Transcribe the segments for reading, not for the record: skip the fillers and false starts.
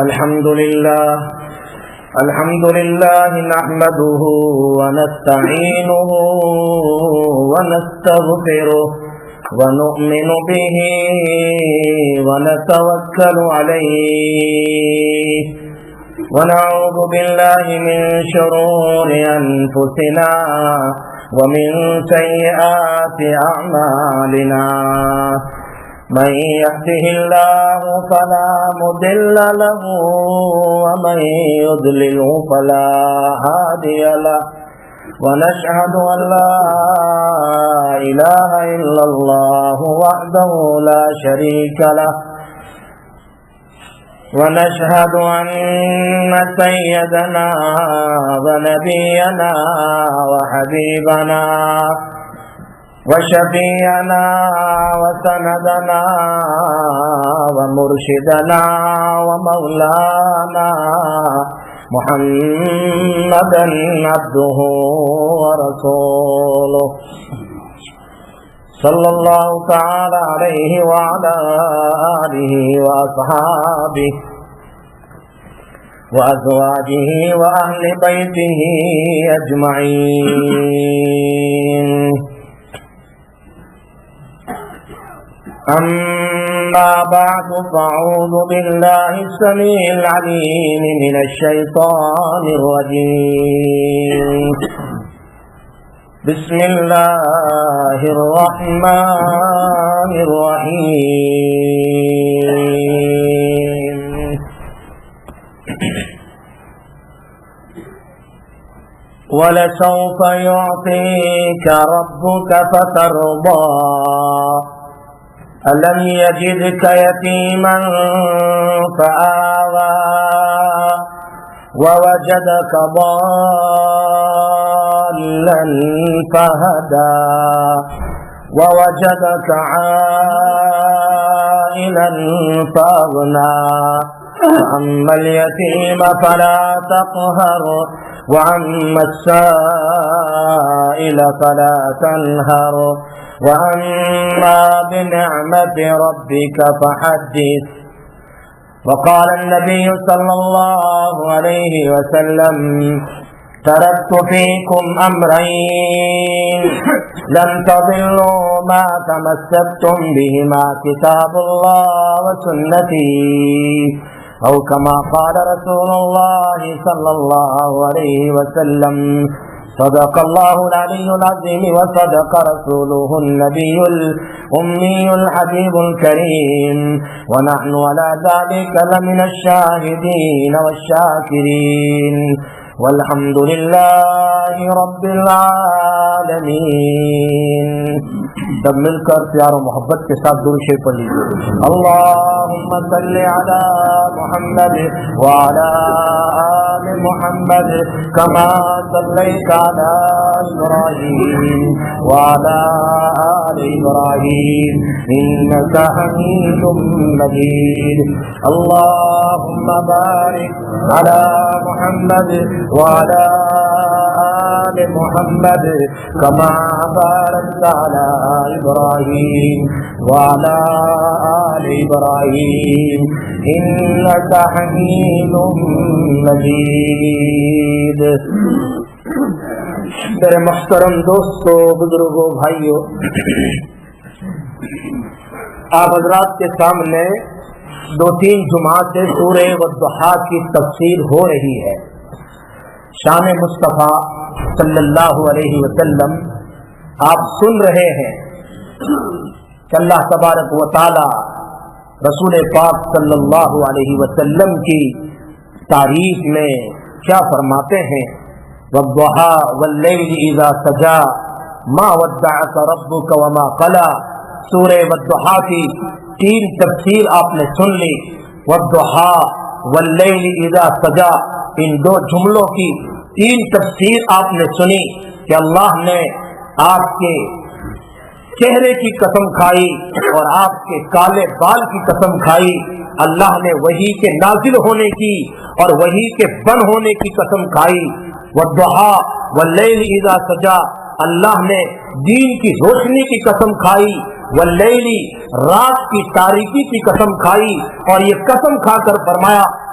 الحمد لله نحمده ونستعينه ونستغفره ونؤمن به ونتوكل عليه ونعوذ بالله من شرور أنفسنا ومن سيئات أعمالنا من يهده الله فلا مضل له ومن يضلله فلا هادي له ونشهد أن لا إله إلا الله وحده لا شريك له ونشهد أن سيدنا ونبينا وحبيبنا وشفيعنا وسندنا ومرشدنا ومولانا محمدا عبده ورسوله صلى الله تعالى عليه وعلى آله وأصحابه وأزواجه وأهل بيته أجمعين. أما بعد فأعوذ بالله السميع العليم من الشيطان الرجيم. بسم الله الرحمن الرحيم. ولسوف يعطيك ربك فترضى ألم يجدك يتيما فآوى ووجدك ضالا فهدى ووجدك عائلا فأغنى فأما اليتيم فلا تقهر وأما السائل فلا تنهر وأما بنعمة ربك فحدث. وقال النبي صلى الله عليه وسلم تركت فيكم أمرين لن تضلوا ما تمسكتم بهما كتاب الله وسنتي أو كما قال رسول الله صلى الله عليه وسلم. صدق الله العلي العظيم وصدق رسوله النبي الأمي الحبيب الكريم ونحن على ذلك لمن الشاهدين والشاكرين والحمد لله رب العالمین. سب مل کر پیار و محبت کے ساتھ درود شریف پڑھ لیجیے. اللهم صل على محمد وعلى آل محمد كما صليت على إبراهيم وعلى آل إبراهيم إنك حميد مجيد. اللهم بارك على محمد وعلى آل محمد كما باركت على إبراهيم وعلى آل إبراهيم إنك حميد مجيد. میرے محترم دوستو، بزرگوں، بھائیوں، آپ حضرات کے سامنے 2-3 جمعہ سے سورہ والضحیٰ کی تفسیر ہو رہی ہے. شان مصطفیٰ صلی اللہ علیہ وسلم آپ سن رہے ہیں کہ اللہ تبارک و تعالی رسول پاک صلی اللہ علیہ وسلم کی تعریف میں کیا فرماتے ہیں. والضحیٰ واللیل اذا سجا ما ودعک ربک وما قلی. سورہ والضحیٰ کی 3 تفسیر آپ نے سن لی. والضحیٰ واللیل اذا سجا، ان 2 جملوں کی 3 تفسیر آپ نے سنی کہ اللہ نے آپ کے چہرے کی قسم کھائی اور آپ کے کالے بال کی قسم کھائی. اللہ نے وحی کے نازل ہونے کی اور وحی کے بن ہونے کی قسم کھائی. والضحیٰ واللیل اذا سجا، اللہ نے دین کی روشنی کی قسم کھائی. واللیل، رات کی تاریکی کی قسم کھائی. اور یہ قسم کھا کر فرمایا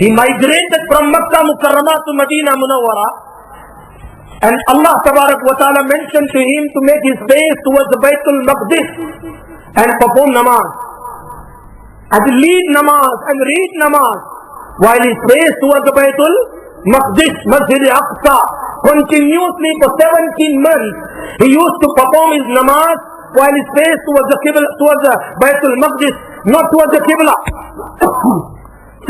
He migrated from Makkah Mukarramah to Medina Munawwara, and Allah Tabarak wa Ta'ala mentioned to him to make his face towards the Baitul Maqdis and perform namaz, and lead namaz and read namaz. while his face towards the Baitul Maqdis, Masjid Aqsa, continuously for 17 months he used to perform his namaz while his face towards the Qibla, towards the Baitul Maqdis, not towards the Qibla.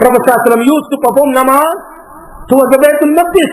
Prophet sallallahu alaihi wasallam used to perform namaz towards the Baitul Maqdis।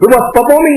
He was performing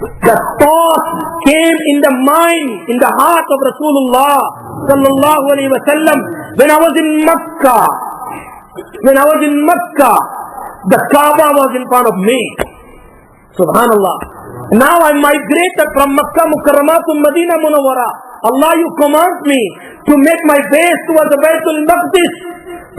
The thought came in the mind, in the heart of Rasulullah sallallahu alaihi wasallam when I was in Makkah. When I was in Makkah, the Kaaba was in front of me. Subhanallah. Now I migrated from Makkah Mukarramah to Medina Munawwara. Allah, you command me to make my face towards the Baitul Maqdis.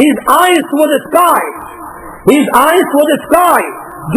his eyes was the sky, his eyes was the sky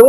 2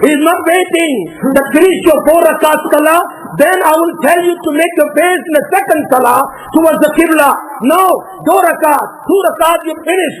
He is not waiting to finish your 4 rakat salah, then I will tell you to make your face in the second salah towards the qibla. No, 2 rakat you finish।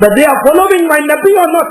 that they are following my nabi or not,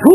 2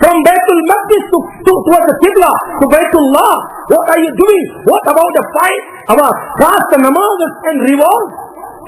from Baitul Maqdis towards the Qibla to Baitullah. What are you doing? What about the fight about fast namaz and revolt?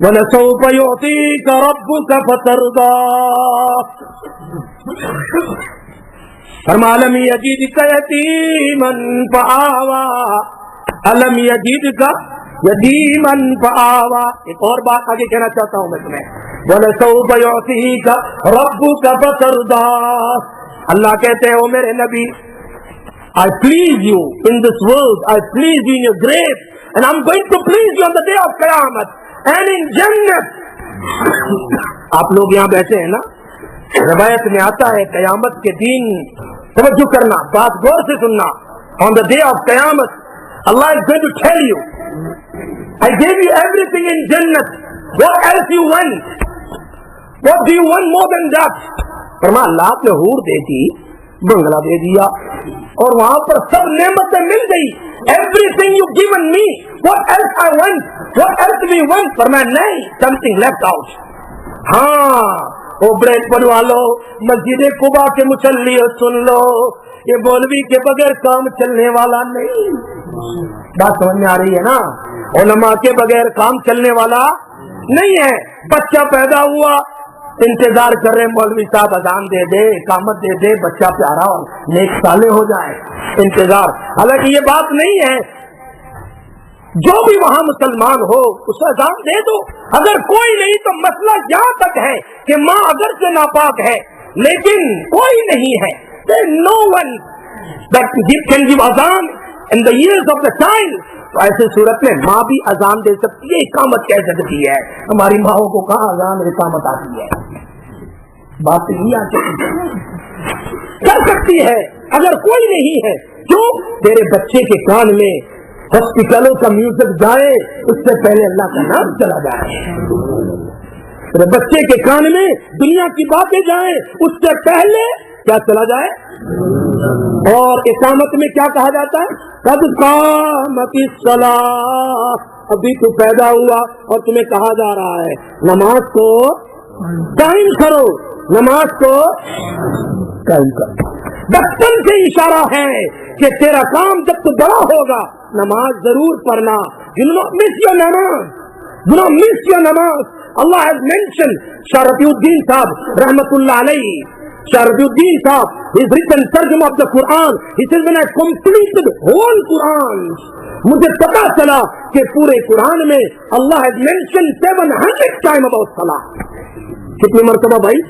وَلَسَوْفَ يُعْطِيكَ رَبُّكَ فَتَرْضَى فرمایا أَلَمْ يَجِدْكَ يَتِيمًا فَآوَى أَلَمْ يَجِدْكَ يَتِيمًا فَآوَى. ایک اور بات آگے کہنا چاہتا ہوں میں تمہیں. وَلَسَوْفَ يُعْطِيكَ رَبُّكَ فَتَرْضَى. اللہ کہتے ہیں او میرے نبی, I please you in this world, I please you in your grave, and I'm going to please you on the day of Qiyamah and in Jannah. آپ لوگ یہاں بیٹھے ہیں نا, روایت میں آتا ہے قیامت کے دن, توجہ کرنا, بات غور سے سننا, on the day of Qiyamah Allah is going to tell you, I gave you everything in Jannah, what else you want? What do you want more than that? فرمایا اللہ نے حور دے دی, بنگلہ دے دیا, اور وہاں پر سب نعمتیں مل گئی. Everything you given me, what else I want? What else we want? فرمایا نہیں, something left out. ہاں وہ بریک بنوا لو, مسجد قباء کے مصلی سن لو, یہ مولوی کے بغیر کام چلنے والا نہیں. بات سمجھ میں آ رہی ہے نا, علماء کے بغیر کام چلنے والا نہیں ہے. بچہ پیدا ہوا, انتظار کر رہے مولوی صاحب اذان دے دے, اقامت دے دے, بچہ پیارا اور نیک صالح ہو جائے, انتظار. حالانکہ یہ بات نہیں ہے, جو بھی وہاں مسلمان ہو اسے اذان دے دو. اگر کوئی نہیں تو مسئلہ یہاں تک ہے کہ ماں اگر سے ناپاک ہے لیکن کوئی نہیں ہے, no one that can give azan in the years of the child. تو ایسے صورت میں ماں بھی اذان دے سکتی ہے, اقامت کہہ سکتی ہے. ہماری ماؤں کو کہاں اذان اقامت آتی ہے؟ بات نہیں آتی, کر سکتی ہے اگر کوئی نہیں ہے. کیوں؟ تیرے بچے کے کان میں ہاسپٹلوں کا میوزک جائے اس سے پہلے اللہ کا نام چلا جائے. تیرے بچے کے کان میں دنیا کی باتیں جائیں اس سے پہلے کیا چلا جائے. اور اقامت میں کیا کہا جاتا ہے؟ قد قامت الصلاۃ. ابھی تو پیدا ہوا اور تمہیں کہا جا رہا ہے نماز کو قائم کرو, نماز کو قائم کرو. بچپن سے اشارہ ہے کہ تیرا کام جب تو بڑا ہوگا نماز ضرور پڑھنا. Do not miss your namaz. Do not miss your namaz. Allah has mentioned, Sharafuddin Sahab Rahmatullah alayhi, Sharafuddin Sahab, he's written Tarjuma of the Quran. He says, when I completed whole Quran, مجھے پتا چلا کہ پورے قرآن میں Allah has mentioned 700 times about Salah. کتنی مرتبہ بھائی؟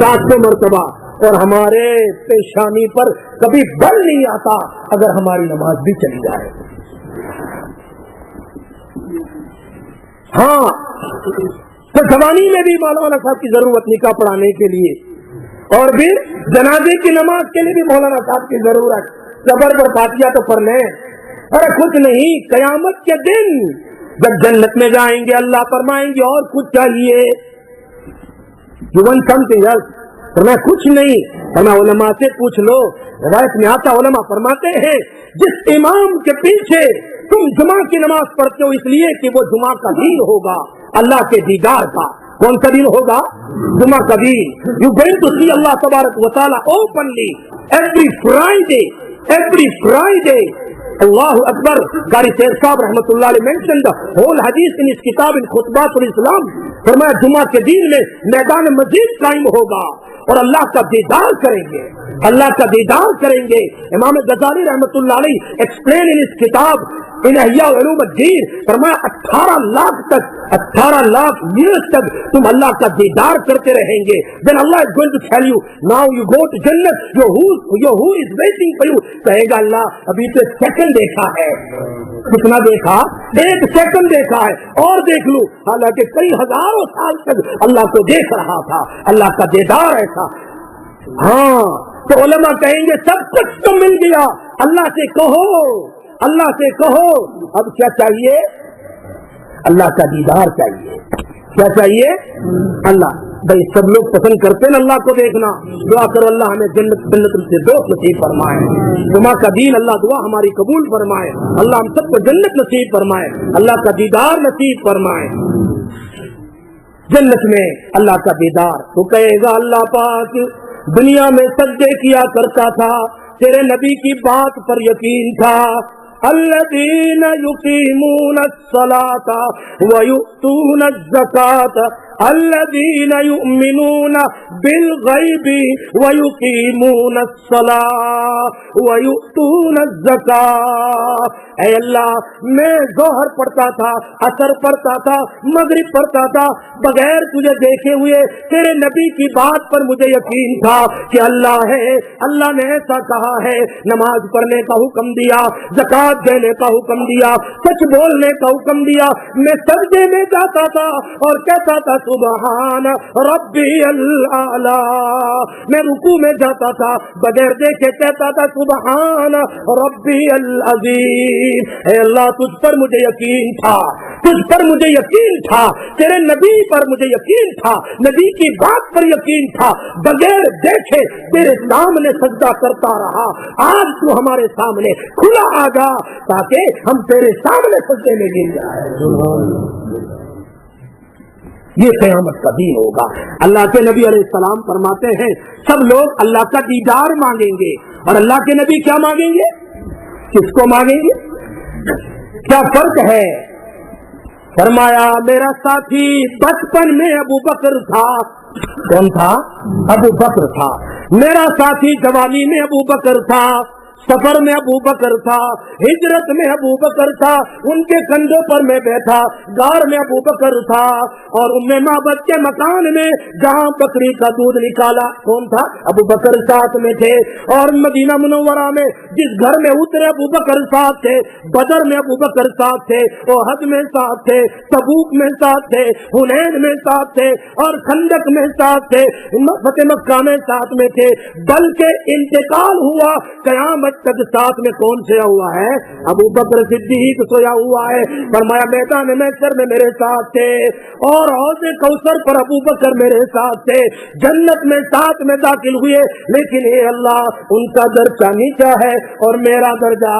700 مرتبہ. اور ہمارے پیشانی پر کبھی بل نہیں آتا اگر ہماری نماز بھی چلی جائے. ہاں تو جوانی میں بھی مولانا صاحب کی ضرورت نکاح پڑھانے کے لیے, اور پھر جنازے کی نماز کے لیے بھی مولانا صاحب کی ضرورت. صبر پر فاتحہ تو پڑھ لیں. ارے کچھ نہیں, قیامت کے دن جب جنت میں جائیں گے اللہ فرمائیں گے اور کچھ چاہیے, you want something else. فرمایا کچھ نہیں. فرمایا علماء سے پوچھ لو. روایت میں آتا علماء فرماتے ہیں جس امام کے پیچھے تم جمعہ کی نماز پڑھتے ہو اس لیے کہ وہ جمعہ کا دن ہوگا اللہ کے دیدار کا. کون سا دن ہوگا؟ جمعہ کا دن. یو گوئنگ ٹو سی اللہ تبارک و تعالی اوپنلی ایوری فرائیڈے. اللہ اکبر. قاری شیر صاحب رحمۃ اللہ علیہ mentioned the whole hadith in his kitab in خطبات الاسلام. فرمایا جمعہ کے دن میں میدان مزید قائم ہوگا اور اللہ کا دیدار کریں گے, اللہ کا دیدار کریں گے. امام غزالی رحمۃ اللہ علیہ ایکسپلین ان اس کتاب ان احیاء علوم الدین, فرمایا 18 لاکھ years تک تم اللہ کا دیدار کرتے رہیں گے. then Allah is going to tell you now you go to Jannah, your who is waiting for you. کہے گا اللہ ابھی تو سیکنڈ دیکھا ہے. کتنا دیکھا؟ 1 سیکنڈ دیکھا ہے, اور دیکھ لوں. حالانکہ کئی ہزاروں سال تک اللہ کو دیکھ رہا تھا, اللہ کا دیدار ایسا. ہاں تو علماء کہیں گے سب کچھ تو مل گیا, اللہ سے کہو اب کیا چاہیے؟ اللہ کا دیدار چاہیے. کیا چاہیے؟ اللہ. بھائی سب لوگ پسند کرتے ہیں اللہ کو دیکھنا. دعا کرو اللہ ہمیں جنت سے دوست نصیب فرمائے. جمعہ کا دین اللہ دعا ہماری قبول فرمائے. اللہ ہم سب کو جنت نصیب فرمائے, اللہ کا دیدار نصیب فرمائے. جنت میں اللہ کا دیدار. تو کہے گا اللہ پاک دنیا میں سجدے کیا کرتا تھا, تیرے نبی کی بات پر یقین تھا, الذین یقیمون الصلاۃ ویؤتون الزکاۃ الذین یؤمنون بالغیب ویقیمون الصلاۃ ویؤتون الزکاۃ۔ اے اللہ میں ظہر پڑھتا تھا، عصر پڑھتا تھا، مغرب پڑھتا تھا، بغیر تجھے دیکھے ہوئے تیرے نبی کی بات پر مجھے یقین تھا کہ اللہ ہے، اللہ نے ایسا کہا ہے، نماز پڑھنے کا حکم دیا، زکات دینے کا حکم دیا، سچ بولنے کا حکم دیا۔ میں سجدے میں جاتا تھا اور کہتا تھا سبحان ربی الاعلی، میں رکوع میں جاتا تھا بغیر دیکھے کہتا تھا سبحان ربی العظیم۔ اے اللہ تجھ پر مجھے یقین تھا، تجھ پر مجھے یقین تھا، تیرے نبی پر مجھے یقین تھا، نبی کی بات پر یقین تھا، بغیر دیکھے تیرے سامنے سجدہ کرتا رہا۔ آج تو ہمارے سامنے کھلا آ جا تاکہ ہم تیرے سامنے سجدے میں گر جائیں۔ یہ قیامت کا دن ہوگا۔ اللہ کے نبی علیہ السلام فرماتے ہیں سب لوگ اللہ کا دیدار مانگیں گے، اور اللہ کے نبی کیا مانگیں گے؟ کس کو مانگیں گے؟ کیا فرق ہے؟ فرمایا میرا ساتھی بچپن میں ابو بکر تھا۔ کون تھا؟ ابو بکر تھا۔ میرا ساتھی جوانی میں ابو بکر تھا، سفر میں ابو بکر تھا، ہجرت میں ابو بکر تھا، ان کے کندھوں پر میں بیٹھا، غار میں ابو بکر تھا، اور ام معبد کے مکان میں جہاں بکری کا دودھ نکالا کون تھا؟ ابو بکر ساتھ میں تھے۔ اور مدینہ منورہ میں جس گھر میں اترے ابو بکر ساتھ تھے، بدر میں ابو بکر ساتھ تھے، احد میں ساتھ تھے، تبوک میں ساتھ تھے، حنین میں ساتھ تھے، اور خندق میں ساتھ تھے، فتح مکہ میں ساتھ میں تھے، بلکہ انتقال ہوا قیامت تک ساتھ میں کون سویا ہوا ہے؟ ابو بکر صدیق سویا ہوا ہے۔ فرمایا میدان محشر میں میرے ساتھ تھے، اور حوض کوثر پر ابو بکر میرے ساتھ تھے، جنت میں ساتھ میں داخل ہوئے، لیکن اے اللہ ان کا درجہ نیچا ہے اور میرا درجہ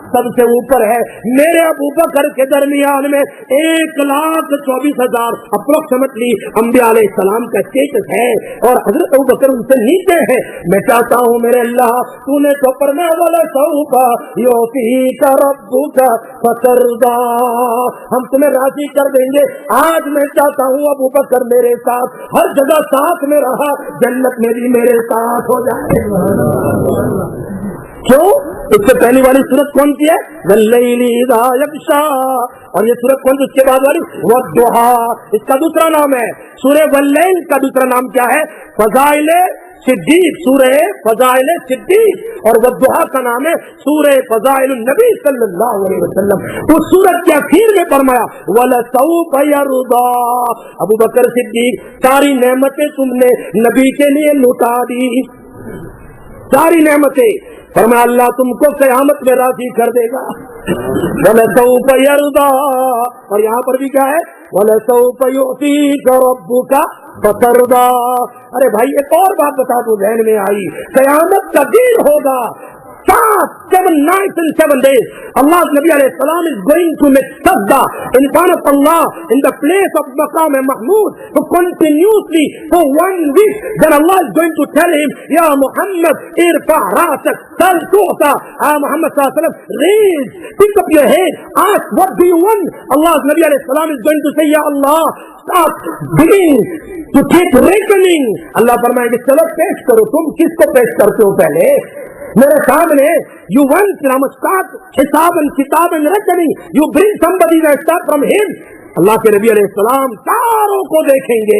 سب سے اوپر ہے۔ میرے ابو بکر کے درمیان میں 1,24,000 اپروکسیمیٹلی انبیاء علیہ السلام کا اسٹیٹس ہے، اور حضرت ابو بکر ان سے نیچے ہے۔ میں چاہتا ہوں میرے اللہ تو نے تو فرمایا وَلَسَوْفَ يُعْطِيكَ رَبُّكَ فَتَرْضَىٰ، ہم تمہیں راضی کر دیں گے۔ آج میں چاہتا ہوں ابو بکر میرے ساتھ ہر جگہ ساتھ میں رہا، جنت میں بھی میرے ساتھ ہو جائے۔ کیوں؟ اس سے پہلی والی سورت کون سی ہے؟ وَاللَّيْلِ إِذَا يَغْشَىٰ، اور یہ سورت کون سی؟ اس کے بعد والی وَالضُّحَىٰ، اس کا دوسرا نام ہے سورہ واللیل۔ کا دوسرا نام کیا ہے؟ فضائل صدیق، سورہ فضائل صدیق، اور والضحیٰ کا نام ہے سورہ فضائل النبی صلی اللہ علیہ وسلم۔ اس سورت کے اخیر میں فرمایا وَلَسَوْفَ يَرْضَىٰ، ابو بکر صدیق ساری نعمتیں تم نے نبی کے لیے لوٹا دی، ساری نعمتیں۔ فرمایا اللہ تم کو قیامت میں راضی کر دے گا۔ وَلَسَوْفَ يَرْضَىٰ، اور یہاں پر بھی کیا ہے؟ وَلَسَوْفَ يُعْطِيكَ رَبُّكَ فَتَرْضَىٰ۔ ارے بھائی ایک اور بات بتا دو، ذہن میں آئی، قیامت کا دن ہوگا، 7 nights and 7 days Allah Nabi alayhi salam is going to make sajda in front of Allah in the place of Maqam Mahmud for continuously for 1 week. Then Allah is going to tell him, Ya Muhammad, irfa rasak sal tu'ta, Muhammad sallallahu alaihi wasallam, raise, pick up your head, ask what do you want. Allah Nabi alayhi salam is going to say, Ya Allah, start begin to take reckoning. Allah فرمائے کہ چلو پیش کرو، تم کس کو پیش کرتے ہو پہلے میرے سامنے؟ You want to start حساباً کتاباً reckoning. You bring somebody that start from him. اللہ کے نبی علیہ السلام ساروں کو دیکھیں گے،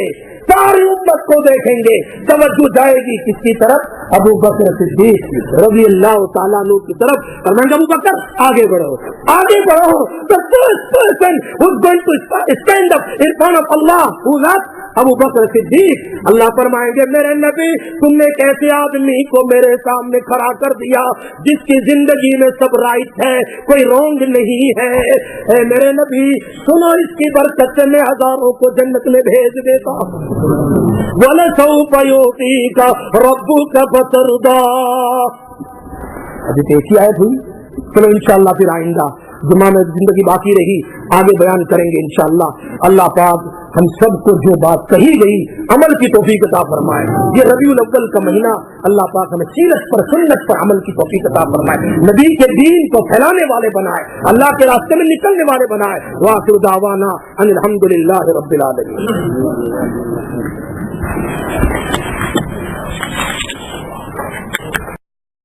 ساری امت کو دیکھیں گے، توجہ جائے گی کس کی طرف؟ ابو بکر صدیق رضی اللہ تعالیٰ عنہ کی طرف۔ فرمائیں گے ابو بکر آگے بڑھو، آگے بڑھو۔ The first person who's going to stand up in front of Allah, who's that? ابو بکر صدیق۔ اللہ فرمائیں گے میرے نبی تم نے ایک ایسے آدمی کو میرے سامنے کھڑا کر دیا جس کی زندگی میں سب رائٹ ہے، کوئی رونگ نہیں ہے۔ اے میرے نبی سنو، اس کی برکت سے میں ہزاروں کو جنت میں بھیج دیتا ہوں۔ وَلَسَوْفَ يُعْطِيكَ رَبُّكَ فَتَرْضَىٰ۔ ابھی تو ایک ہی آیت ہوئی، چلو انشاءاللہ پھر آئندہ جمعہ میں زندگی باقی رہی آگے بیان کریں گے انشاءاللہ۔ اللہ پاک ہم سب کو جو بات کہی گئی عمل کی توفیق عطا فرمائے. یہ ربیع الاول کا مہینہ اللہ پاک ہمیں سیرت پر سنت پر عمل کی توفیق عطا فرمائے. نبی کے دین کو پھیلانے والے بنائے, اللہ کے راستے میں نکلنے والے بنائے. وآخر دعوانا ان الحمد للہ رب العالمین.